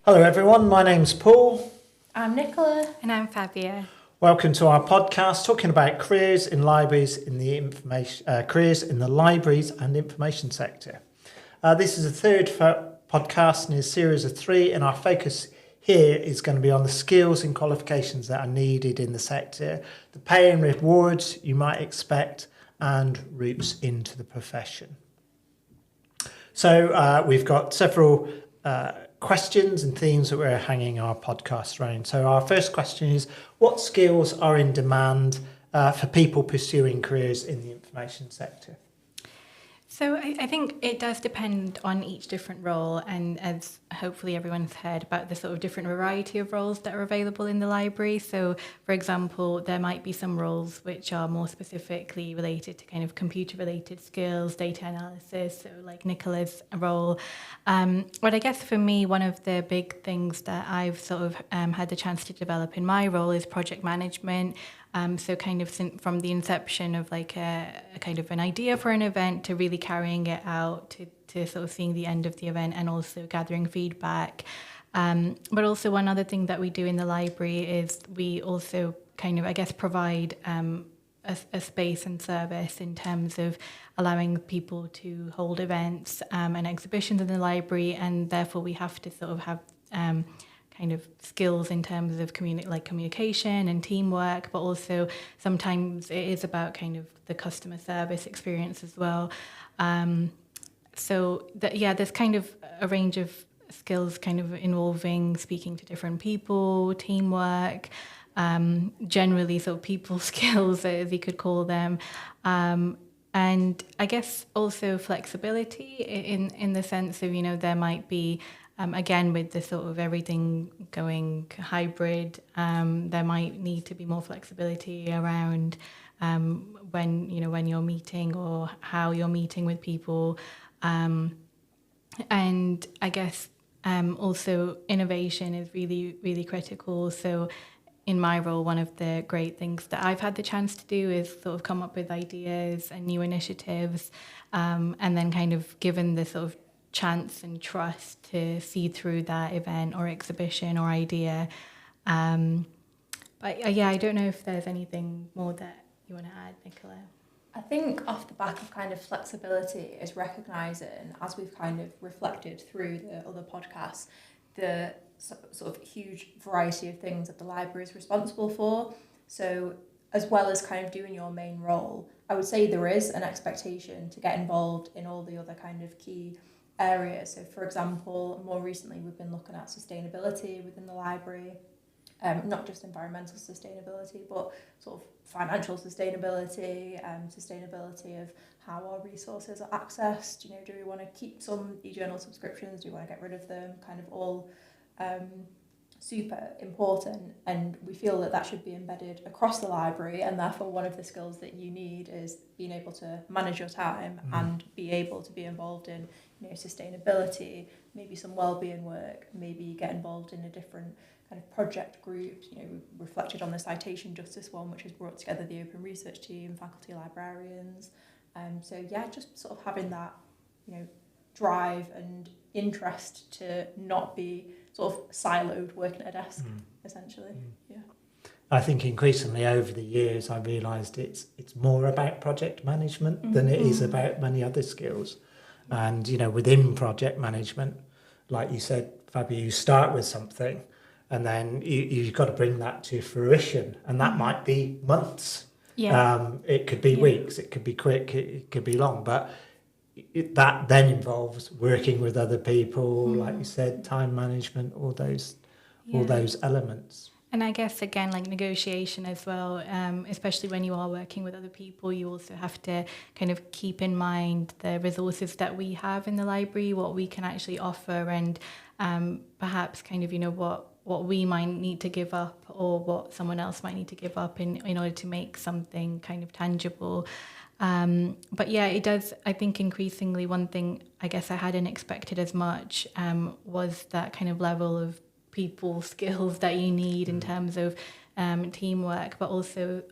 Hello everyone, my name's Paul. I'm Nicola. And I'm Fabiha. Welcome to our podcast talking about careers in libraries in the careers in the libraries and information sector. This is the third podcast in a series of 3, and our focus here is going to be on the skills and qualifications that are needed in the sector, the pay and rewards you might expect, and routes into the profession. So we've got several questions and themes that we're hanging our podcast around. So our first question is, what skills are in demand for people pursuing careers in the information sector? So I think it does depend on each different role, and as hopefully everyone's heard about the sort of different variety of roles that are available in the library. So for example, there might be some roles which are more specifically related to kind of computer related skills, data analysis, so like Nicola's role. But I guess for me, one of the big things that I've sort of had the chance to develop in my role is project management. So kind of from the inception of like a kind of an idea for an event to really carrying it out to sort of seeing the end of the event and also gathering feedback. But also one other thing that we do in the library is we also kind of, I guess, provide a space and service in terms of allowing people to hold events and exhibitions in the library, and therefore we have to sort of have kind of skills in terms of communication and teamwork, but also sometimes it is about kind of the customer service experience as well. There's kind of a range of skills kind of involving speaking to different people, teamwork, generally sort of people skills, as you could call them. And I guess also flexibility in the sense of, there might be again, with the sort of everything going hybrid, there might need to be more flexibility around when you're meeting or how you're meeting with people. And I guess also innovation is really, really critical. So in my role, one of the great things that I've had the chance to do is sort of come up with ideas and new initiatives, and then kind of given the sort of chance and trust to see through that event or exhibition or idea. I don't know if there's anything more that you want to add, Nicola. I think off the back of kind of flexibility is recognising, as we've kind of reflected through the other podcasts, the sort of huge variety of things that the library is responsible for. So as well as kind of doing your main role, I would say there is an expectation to get involved in all the other kind of key areas. So for example, more recently we've been looking at sustainability within the library, not just environmental sustainability, but sort of financial sustainability, sustainability of how our resources are accessed. Do we want to keep some e-journal subscriptions? Do we want to get rid of them? Kind of all super important, and we feel that should be embedded across the library, and therefore one of the skills that you need is being able to manage your time and be able to be involved in sustainability, maybe some wellbeing work, maybe get involved in a different kind of project group. We reflected on the citation justice one, which has brought together the open research team, faculty librarians. Just sort of having that drive and interest to not be sort of siloed working at a desk, essentially. Yeah. I think increasingly over the years I've realised it's more about project management than it is about many other skills. And within project management, like you said, Fabi, you start with something and then you've got to bring that to fruition, and that might be months. It could be weeks, it could be quick, it could be long, but that then involves working with other people, like you said, time management, all those elements. And I guess, again, like negotiation as well, especially when you are working with other people, you also have to kind of keep in mind the resources that we have in the library, what we can actually offer, and perhaps kind of, what we might need to give up or what someone else might need to give up in order to make something kind of tangible. It does, I think increasingly one thing I guess I hadn't expected as much was that kind of level of people skills that you need in terms of teamwork, but also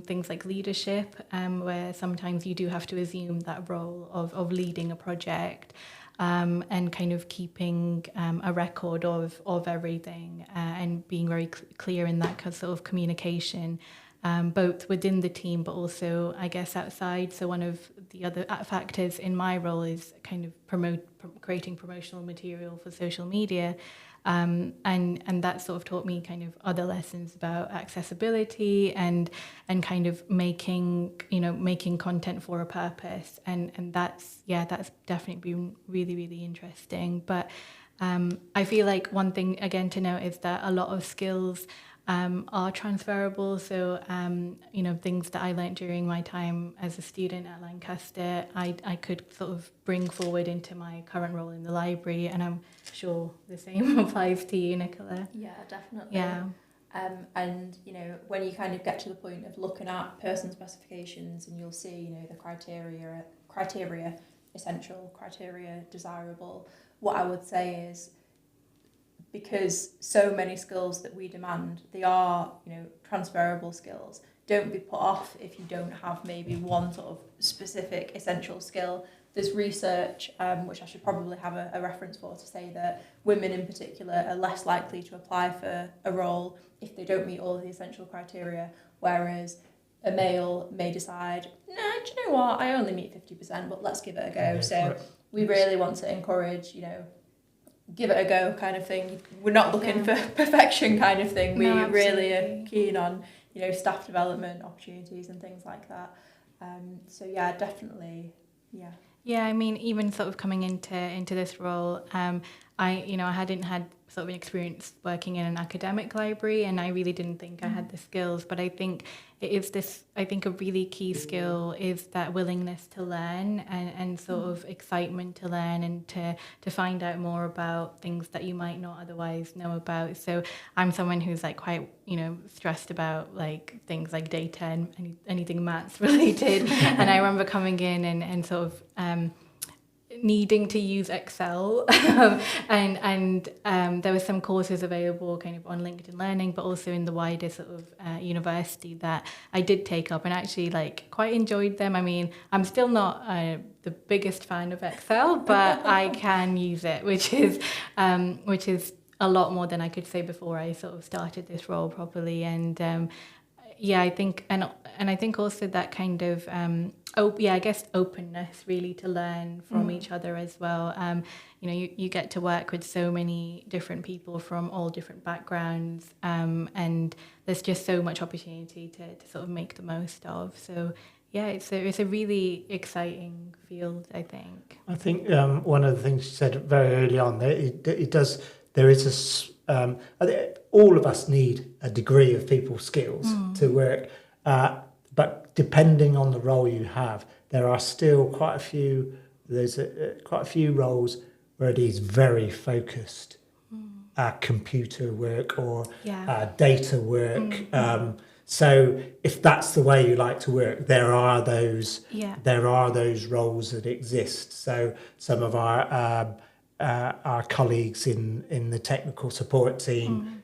things like leadership, where sometimes you do have to assume that role of leading a project. and kind of keeping a record of everything and being very clear in that sort of communication. Both within the team, but also, I guess, outside. So one of the other factors in my role is kind of creating promotional material for social media. And that sort of taught me kind of other lessons about accessibility and kind of making content for a purpose. And that's definitely been really, really interesting. But I feel like one thing, again, to note is that a lot of skills are transferable. So, things that I learned during my time as a student at Lancaster, I could sort of bring forward into my current role in the library, and I'm sure the same applies to you, Nicola. Yeah, definitely. Yeah. And, when you kind of get to the point of looking at person specifications and you'll see, the criteria essential, criteria desirable, what I would say is, because so many skills that we demand, they are, transferable skills. Don't be put off if you don't have maybe one sort of specific essential skill. There's research, which I should probably have a reference for, to say that women in particular are less likely to apply for a role if they don't meet all of the essential criteria, whereas a male may decide, do you know what, I only meet 50%, but let's give it a go. Yeah, so correct. We really want to encourage, give it a go kind of thing. We're not looking for perfection kind of thing. We really are keen on, staff development opportunities and things like that. So yeah, definitely, yeah. Yeah, I mean, even sort of coming into this role, I hadn't had sort of an experience working in an academic library, and I really didn't think I had the skills. But I think it is this. I think a really key skill is that willingness to learn and sort of excitement to learn and to find out more about things that you might not otherwise know about. So I'm someone who's like quite stressed about like things like data and anything maths related. And I remember coming in and sort of needing to use Excel and there were some courses available kind of on LinkedIn Learning, but also in the wider sort of university that I did take up and actually like quite enjoyed them. I mean, I'm still not the biggest fan of Excel, but I can use it, which is a lot more than I could say before I sort of started this role properly. And I think and I think also that kind of I guess openness really to learn from each other as well. You get to work with so many different people from all different backgrounds, and there's just so much opportunity to sort of make the most of. So yeah, it's a really exciting field, I think. I think one of the things you said very early on, I think all of us need a degree of people skills to work, but depending on the role you have, there are still quite a few. There's quite a few roles where it is very focused, computer work or data work. So if that's the way you like to work, there are those roles that exist. So some of our colleagues in the technical support team,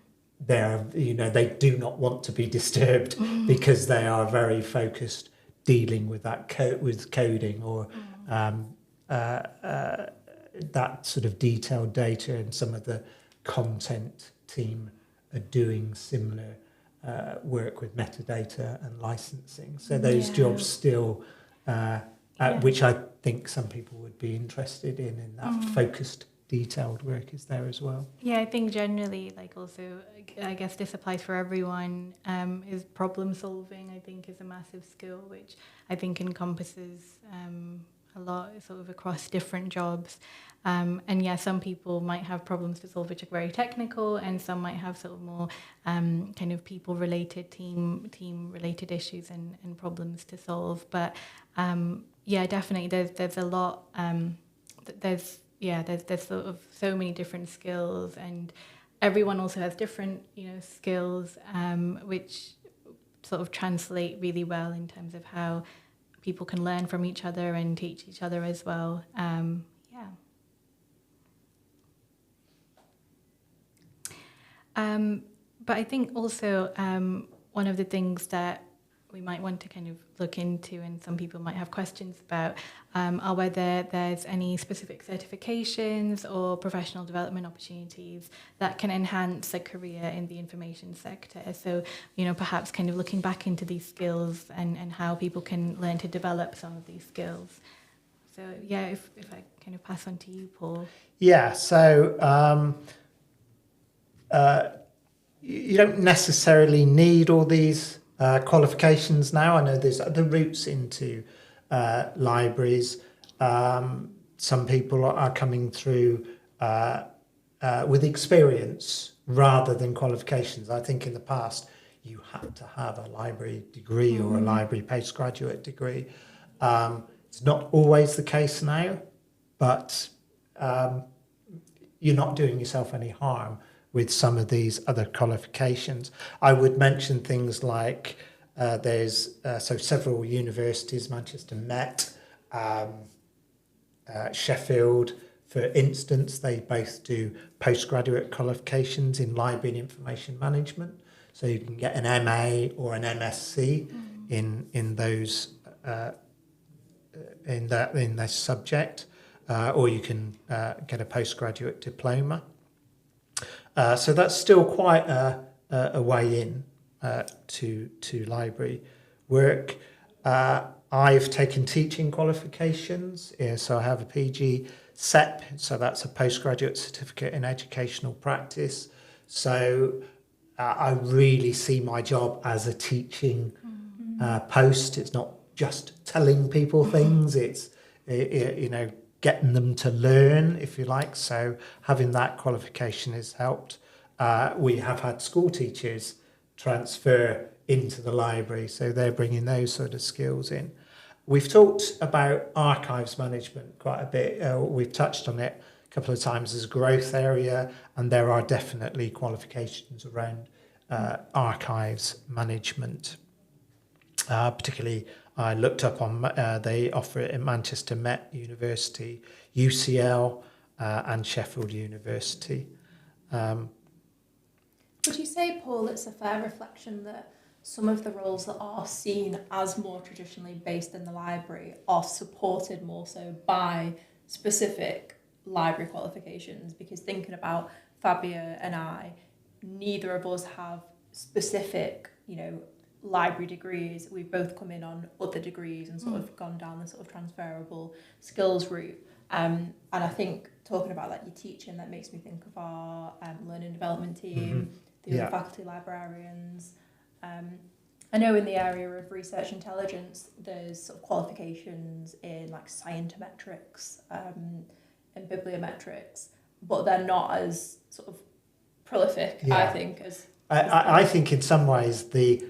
they do not want to be disturbed because they are very focused dealing with that coding or that sort of detailed data, and some of the content team are doing similar work with metadata and licensing. So those jobs still, which I think some people would be interested in that focused, detailed work is there as well. Yeah, I think generally, like also, I guess this applies for everyone, is problem solving, I think, is a massive skill, which I think encompasses a lot sort of across different jobs. And some people might have problems to solve which are very technical, and some might have sort of more kind of people-related, team-related issues and problems to solve. But definitely, there's a lot. There's sort of so many different skills, and everyone also has different skills, which sort of translate really well in terms of how people can learn from each other and teach each other as well. But I think also one of the things that we might want to kind of look into, and some people might have questions about, are whether there's any specific certifications or professional development opportunities that can enhance a career in the information sector. So, perhaps kind of looking back into these skills and how people can learn to develop some of these skills. So, yeah, if I kind of pass on to you, Paul. Yeah, so you don't necessarily need all these qualifications now. I know there's other routes into libraries. Some people are coming through with experience rather than qualifications. I think in the past you had to have a library degree or a library postgraduate degree. It's not always the case now, but you're not doing yourself any harm with some of these other qualifications. I would mention things like there's several universities, Manchester Met, Sheffield, for instance, they both do postgraduate qualifications in library and information management. So you can get an MA or an MSc in those in this subject, or you can get a postgraduate diploma. So that's still quite a way in to library work. I've taken teaching qualifications, so I have a PG CEP, so that's a postgraduate certificate in educational practice. So I really see my job as a teaching post. It's not just telling people things, it's getting them to learn, if you like. So having that qualification has helped. We have had school teachers transfer into the library, so they're bringing those sort of skills in. We've talked about archives management quite a bit. We've touched on it a couple of times as a growth area, and there are definitely qualifications around archives management. Particularly, I looked up on, they offer it at Manchester Met University, UCL, and Sheffield University. Would you say, Paul, it's a fair reflection that some of the roles that are seen as more traditionally based in the library are supported more so by specific library qualifications? Because thinking about Fabiha and I, neither of us have specific, library degrees. We've both come in on other degrees and sort of gone down the sort of transferable skills route. And I think talking about your teaching, that makes me think of our learning development team, the other faculty librarians. I know in the area of research intelligence, there's sort of qualifications in scientometrics and bibliometrics, but they're not as sort of prolific, I think, as... I think in some ways the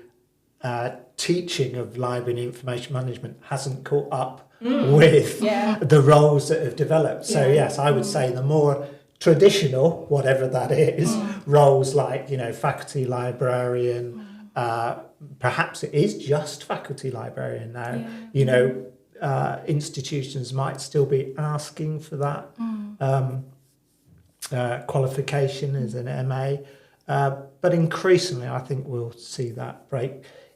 teaching of library and information management hasn't caught up with the roles that have developed. So yes, I would say the more traditional, whatever that is, roles like, faculty librarian, perhaps it is just faculty librarian now. Institutions might still be asking for that qualification as an MA, but increasingly I think we'll see that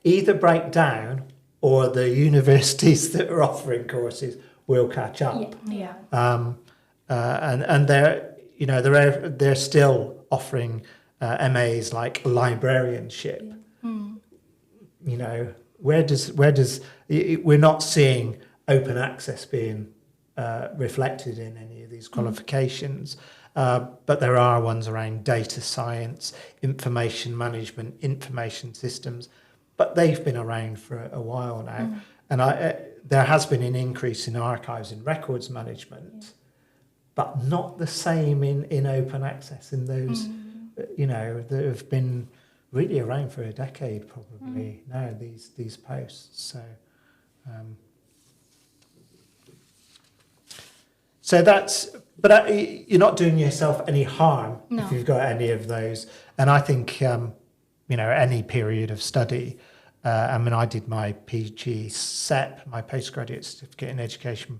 either break down, or the universities that are offering courses will catch up. And they're still offering MAs like librarianship. Where does we're not seeing open access being reflected in any of these qualifications, but there are ones around data science, information management, information systems, but they've been around for a while now. And there has been an increase in archives and records management, but not the same in open access in those, that have been really around for a decade probably now, these posts. So that's, but you're not doing yourself any harm if you've got any of those. And I think, any period of study, I did my PG CEP, my postgraduate certificate in education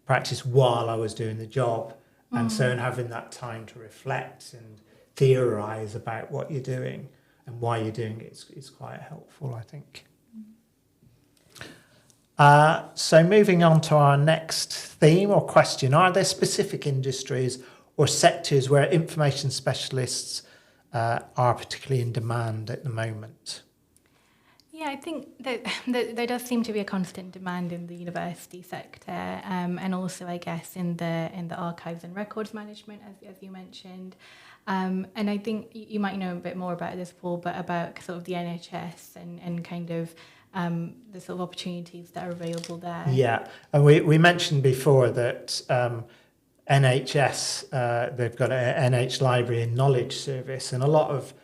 practice, while I was doing the job. And so in having that time to reflect and theorise about what you're doing and why you're doing it is quite helpful, I think. So moving on to our next theme or question, are there specific industries or sectors where information specialists are particularly in demand at the moment? Yeah, I think that there does seem to be a constant demand in the university sector, and also, I guess, in the archives and records management, as you mentioned. And I think you might know a bit more about this, Paul, but about sort of the NHS and kind of the sort of opportunities that are available there. Yeah, and we mentioned before that NHS, they've got an NH Library and Knowledge Service, and a lot of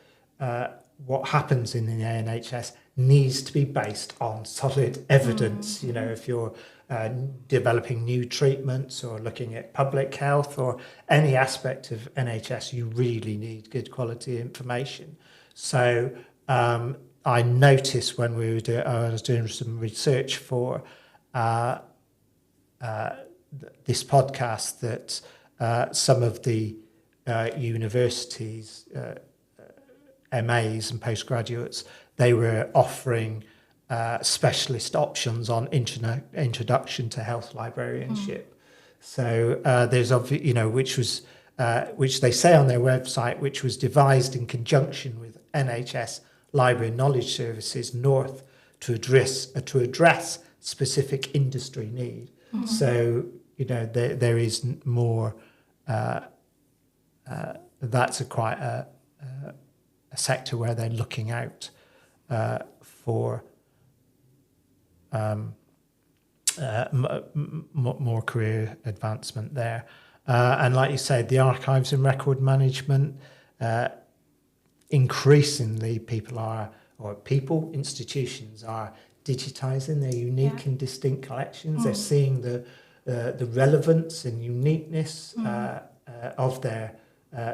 what happens in the NHS needs to be based on solid evidence. You know, if you're developing new treatments or looking at public health or any aspect of NHS, you really need good quality information. So I noticed when I was doing some research for this podcast that some of the universities, MAs and postgraduates, they were offering specialist options on introduction to health librarianship. So there's which they say on their website, which was devised in conjunction with NHS Library and Knowledge Services North to address specific industry need. So there is more. That's quite a sector where they're looking out for more career advancement there. And like you said, the archives and record management, increasingly institutions are digitising their unique and distinct collections. They're seeing the relevance and uniqueness of their,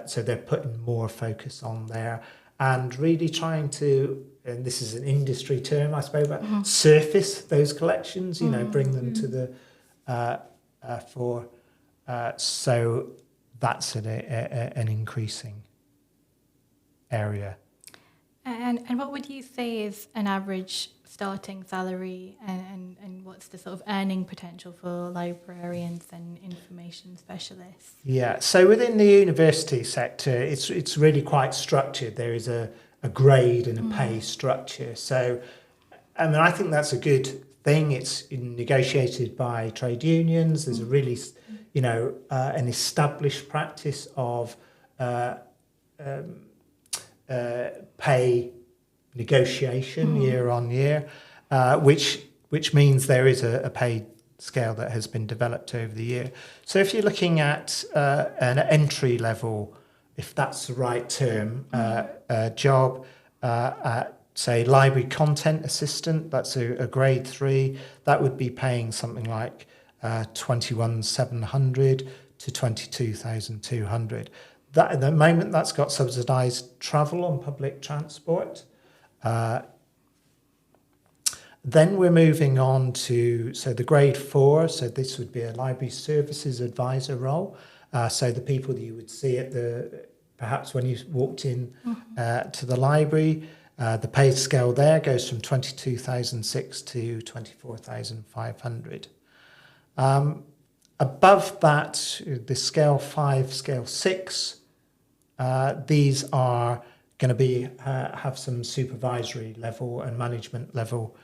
so they're putting more focus on there and really trying to, and this is an industry term, I suppose, but surface those collections, bring them to the, so that's an increasing area. And what would you say is an average starting salary, and what's the sort of earning potential for librarians and information specialists? Yeah, so within the university sector, it's really quite structured. There is a grade and a pay structure. So, I mean, I think that's a good thing. It's negotiated by trade unions. There's a really, an established practice of pay negotiation year on year, which means there is a pay scale that has been developed over the year. So if you're looking at an entry level, if that's the right term, job at, say, library content assistant, that's a grade 3, that would be paying something like 21,700 to 22,200. That, at the moment, that's got subsidised travel on public transport. Then we're moving on to, so the grade 4, so this would be a library services advisor role. So the people that you would see at perhaps when you walked in to the library, the pay scale there goes from 22,600 to 24,500. Above that, the scale 5, scale 6, these are going to be have some supervisory level and management level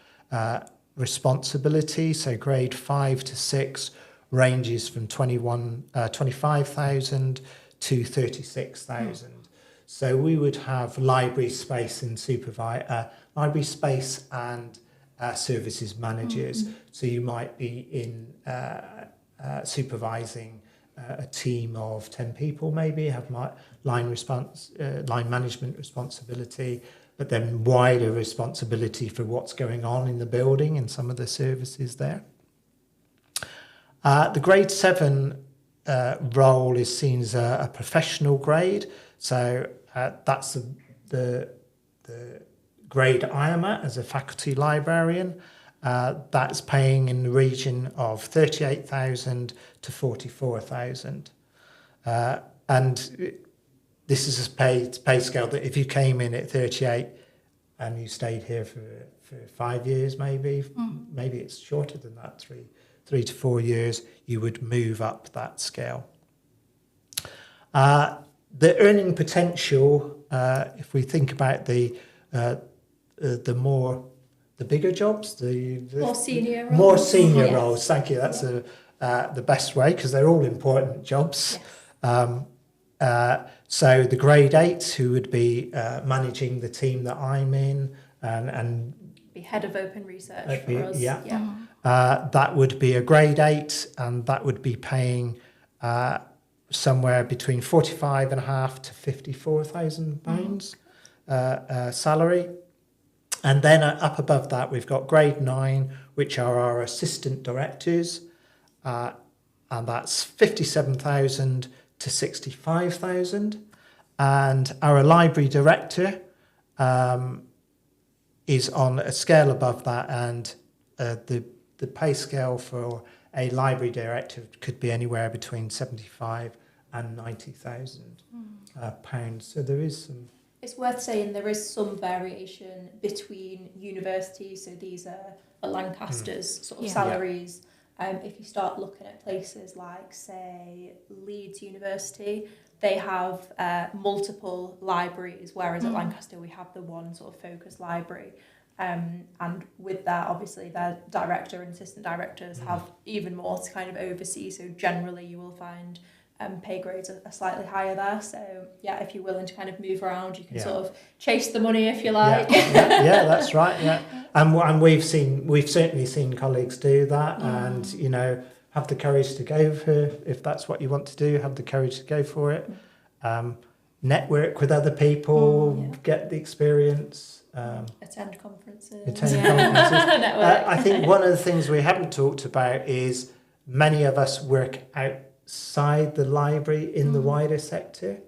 responsibility. So grade 5 to 6 ranges from 25,000 to 36,000. So we would have library space and library space and services managers. So you might be in supervising a team of 10 people, maybe have line management responsibility, but then wider responsibility for what's going on in the building and some of the services there. The grade 7 role is seen as a professional grade. So that's the grade I am at as a faculty librarian. That's paying in the region of 38,000 to 44,000. And this is a pay scale that if you came in at 38, and you stayed here for 5 years, maybe it's shorter than that, 3 to 4 years, you would move up that scale. The earning potential, if we think about the bigger jobs, the more senior roles. More senior Yes. roles. Thank you. That's the best way, because they're all important jobs. Yes. So the grade 8, who would be managing the team that I'm in, and be head of open research be, for us. yeah. Yeah. That would be a grade 8, and that would be paying somewhere between 45,500 to 54,000 pounds salary. And then up above that, we've got grade 9, which are our assistant directors, and that's 57,000 to 65,000. And our library director is on a scale above that, and the pay scale for a library director could be anywhere between 75 and 90,000 pounds. So there is some. It's worth saying there is some variation between universities. So these are Lancaster's sort of salaries. If you start looking at places like, say, Leeds University, they have multiple libraries, whereas at Lancaster we have the one sort of focused library. And with that, obviously, their director and assistant directors have even more to kind of oversee. So generally, you will find pay grades are slightly higher there. So yeah, if you're willing to kind of move around, you can sort of chase the money if you like. Yeah, that's right. Yeah, and we've certainly seen colleagues do that, and have the courage to go for, if that's what you want to do, have the courage to go for it. Network with other people, get the experience. Attend conferences. I think one of the things we haven't talked about is many of us work outside the library in the wider sector.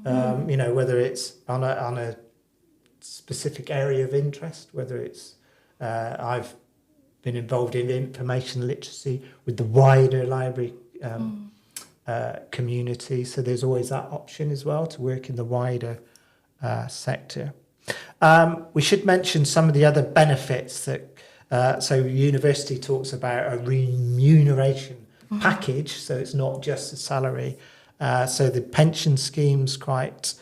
Whether it's on a specific area of interest, whether it's I've been involved in information literacy with the wider library community. So there's always that option as well to work in the wider sector. We should mention some of the other benefits that, so university talks about a remuneration package, so it's not just a salary. So the pension scheme's quite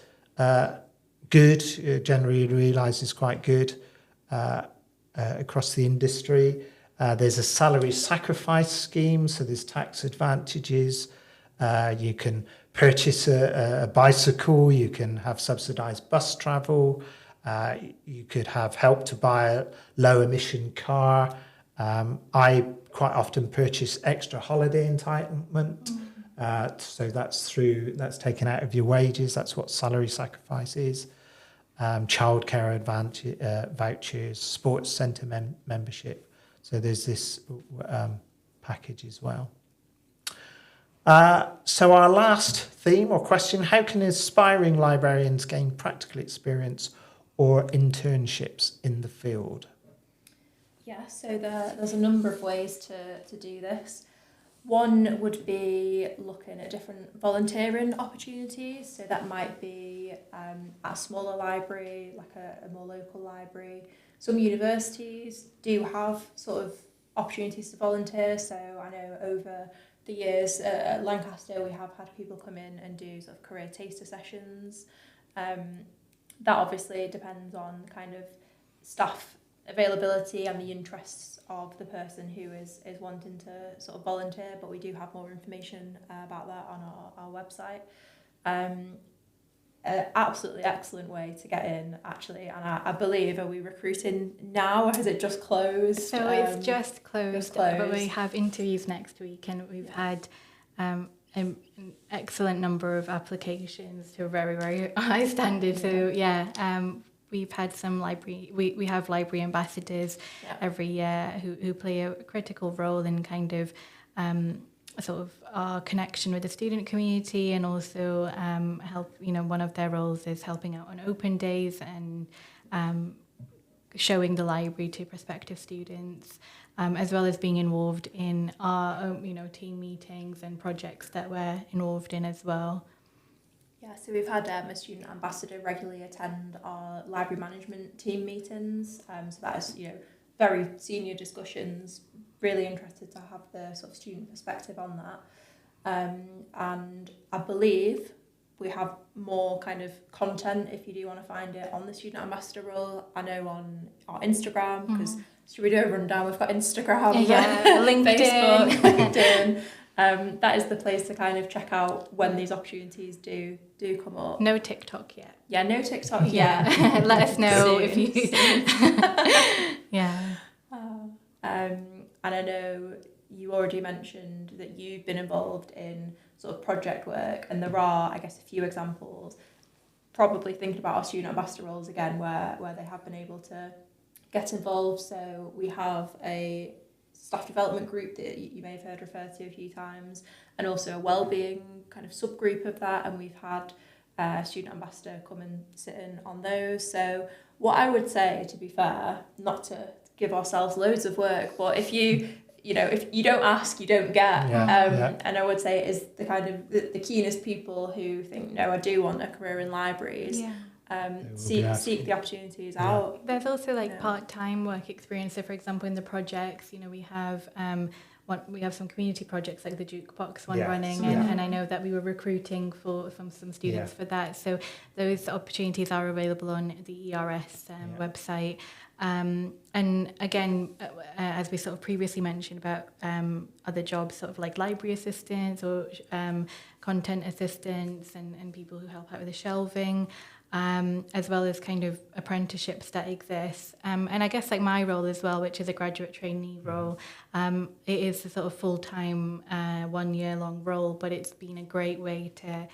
good, generally realised is quite good across the industry. There's a salary sacrifice scheme, so there's tax advantages. You can purchase a bicycle, you can have subsidised bus travel, you could have help to buy a low emission car. I quite often purchase extra holiday entitlement. So that's taken out of your wages. That's what salary sacrifice is. Childcare vouchers, sports centre membership. So there's this package as well. So our last theme or question: how can aspiring librarians gain practical experience or internships in the field? Yeah, so there's a number of ways to do this. One would be looking at different volunteering opportunities. So that might be at a smaller library, like a more local library. Some universities do have sort of opportunities to volunteer. So I know over the years at Lancaster we have had people come in and do sort of career taster sessions. That obviously depends on kind of staff availability and the interests of the person who is wanting to sort of volunteer, but we do have more information about that on our website. Absolutely excellent way to get in, actually, and I believe, are we recruiting now or has it just closed? So it's just closed, but we have interviews next week, and we've had an excellent number of applications to a very, very high standard. So we've had some library. We have library ambassadors every year who play a critical role in kind of sort of our connection with the student community, and also help. One of their roles is helping out on open days and showing the library to prospective students, as well as being involved in our team meetings and projects that we're involved in as well. Yeah, so we've had a student ambassador regularly attend our library management team meetings. So that is, very senior discussions. Really interested to have the sort of student perspective on that. And I believe we have more kind of content if you do want to find it on the student ambassador role. I know on our Instagram, because should we do a rundown? We've got Instagram, LinkedIn. Facebook, LinkedIn. That is the place to kind of check out when these opportunities do come up. No TikTok yet. Yeah, no TikTok yet. Let us know Soon, if you. Yeah. And I know you already mentioned that you've been involved in sort of project work, and there are, I guess, a few examples. Probably thinking about our student ambassador roles again, where they have been able to get involved. So we have a staff development group that you may have heard referred to a few times, and also a wellbeing kind of subgroup of that, and we've had a student ambassador come and sit in on those. So what I would say, to be fair, not to give ourselves loads of work, but if you don't ask, you don't get. And I would say it is the kind of the keenest people who think, no, I do want a career in libraries. Seek the opportunities out. There's also part-time work experience. So, for example, in the projects, we have some community projects like the Jukebox one running, and I know that we were recruiting from some students for that. So those opportunities are available on the ERS website. And again, as we sort of previously mentioned about other jobs, sort of like library assistants or content assistants and people who help out with the shelving, as well as kind of apprenticeships that exist. And I guess like my role as well, which is a graduate trainee role, it is a sort of full-time 1 year long role, but it's been a great way to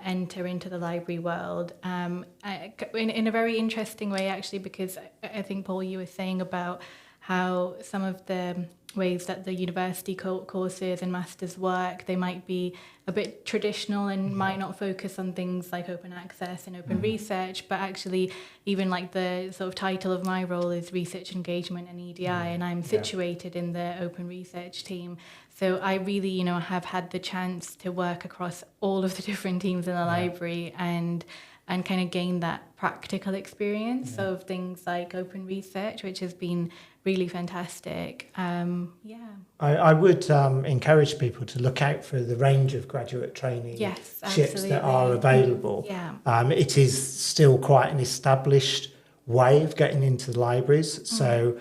enter into the library world in a very interesting way, actually, because I think, Paul, you were saying about how some of the ways that the university courses and masters work, they might be a bit traditional and might not focus on things like open access and open research, but actually even like the sort of title of my role is research engagement and EDI, and I'm situated in the open research team. So I really, have had the chance to work across all of the different teams in the library and kind of gain that practical experience of things like open research, which has been really fantastic. I would encourage people to look out for the range of graduate traineeships that are available. It is still quite an established way of getting into the libraries. So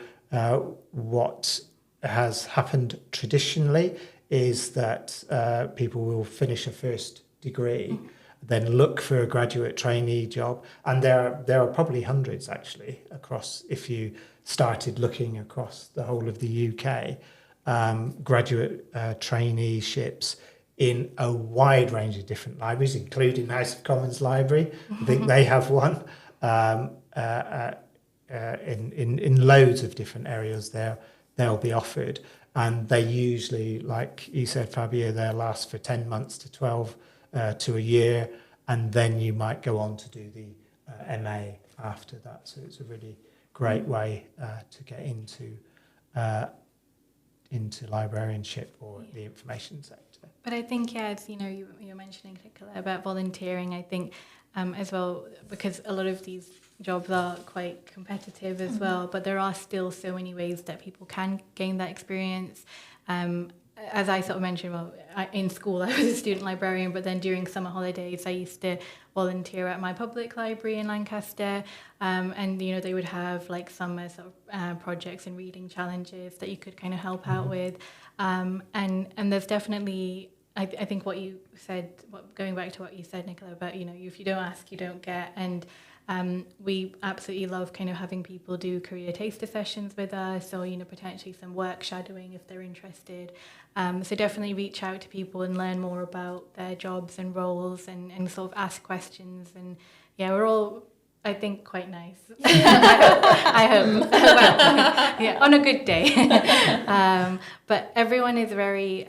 what has happened traditionally is that people will finish a first degree, then look for a graduate trainee job, and there are probably hundreds actually across, if you started looking across the whole of the UK, graduate traineeships in a wide range of different libraries, including House of Commons Library. I think they have one in loads of different areas there. They'll be offered, and they usually, like you said, Fabiha, they'll last for 10 months to 12 to a year, and then you might go on to do the MA after that. So it's a really great way to get into librarianship or the information sector. But I think, as you're mentioning, Nicola, about volunteering, I think as well, because a lot of these jobs are quite competitive as well, but there are still so many ways that people can gain that experience. As I sort of mentioned, in school I was a student librarian, but then during summer holidays I used to volunteer at my public library in Lancaster, and they would have like summer sort of projects and reading challenges that you could kind of help out with, and there's definitely, I think what you said, going back to what you said, Nicola, about if you don't ask, you don't get, and we absolutely love kind of having people do career taster sessions with us, or potentially some work shadowing if they're interested. So definitely reach out to people and learn more about their jobs and roles, and sort of ask questions. And we're all, I think, quite nice. I hope. Well, on a good day. But everyone is very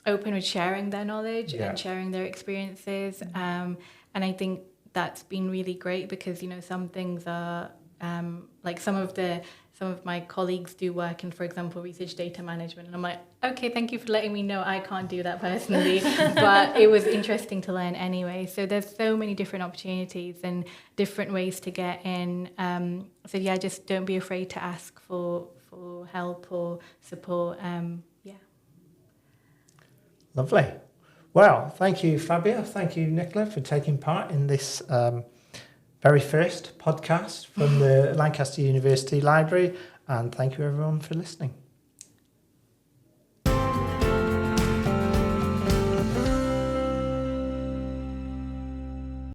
open with sharing their knowledge and sharing their experiences. And I think that's been really great, because some things are like some of my colleagues do work in, for example, research data management, and I'm like, Okay, thank you for letting me know. I can't do that personally, but it was interesting to learn anyway. So there's so many different opportunities and different ways to get in. So yeah, just don't be afraid to ask for help or support. Yeah. Lovely. Well, thank you, Fabia. Thank you, Nicola, for taking part in this very first podcast from the Lancaster University Library. And thank you, everyone, for listening.